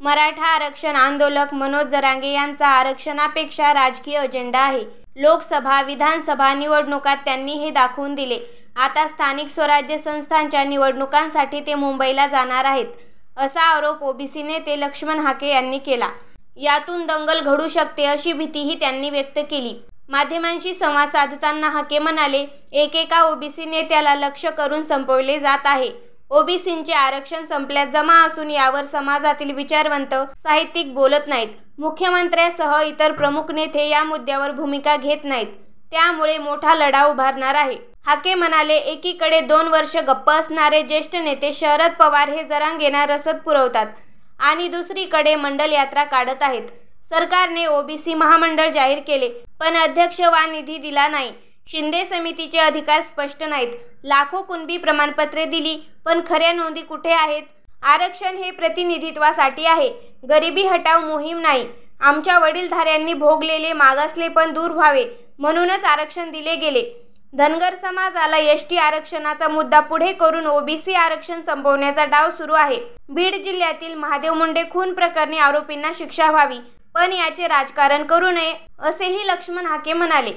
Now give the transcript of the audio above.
मराठा आरक्षण आंदोलक मनोज जरांगे यांचा आरक्षणापेक्षा राजकीय अजेंडा आहे। लोकसभा, विधानसभा निवडणुकात त्यांनी हे दाखवून दिले। आता स्थानिक स्वराज्य संस्थांच्या निवडणुकांसाठी ते मुंबईला जाणार आहेत, असा आरोप ओबीसी नेते लक्ष्मण हाके यांनी केला। यातून दंगल घडू शकते अशी भीतीही त्यांनी व्यक्त केली। माध्यमांशी संवाद साधताना हाके म्हणाले, एकेका ओबीसी नेत्याला लक्ष्य करून संपवले जात आहे। ओबीसींचे आरक्षण संपल्यात जमा असून यावर समाजातील विचारवंत, साहित्यिक बोलत नाहीत। मुख्यमंत्र्यांसह इतर प्रमुख नेते या मुद्द्यावर भूमिका घेत नाहीत, त्यामुळे मोठा लढा उभारणार आहे। हाके म्हणाले, एकीकडे 2 वर्ष गप्प असणारे ज्येष्ठ नेते शरद पवार हे जरांगेंना रसद पुरवतात आणि दुसरीकडे मंडल यात्रा काढत आहेत। सरकारने ओबीसी महामंडळ जाहीर केले, पण अध्यक्ष वा निधी दिला नाही। शिंदे समितीचे अधिकार स्पष्ट नाहीत। लाखो कुणबी प्रमाणपत्रे दिली, पण खऱ्या नोंदी कुठे आहेत? आरक्षण हे प्रतिनिधित्वासाठी आहे, गरिबी हटाव मोहीम नाही। आमच्या वडीलधाऱ्यांनी भोगलेले मागासलेपण दूर व्हावे म्हणूनच आरक्षण दिले गेले। धनगर समाजाला एसटी आरक्षणाचा मुद्दा पुढे करून ओबीसी आरक्षण संपवण्याचा डाव सुरू आहे। बीड जिल्ह्यातील महादेव मुंडे खून प्रकरणी आरोपींना शिक्षा व्हावी, पण याचे राजकारण करू नये, असेही लक्ष्मण हाके म्हणाले।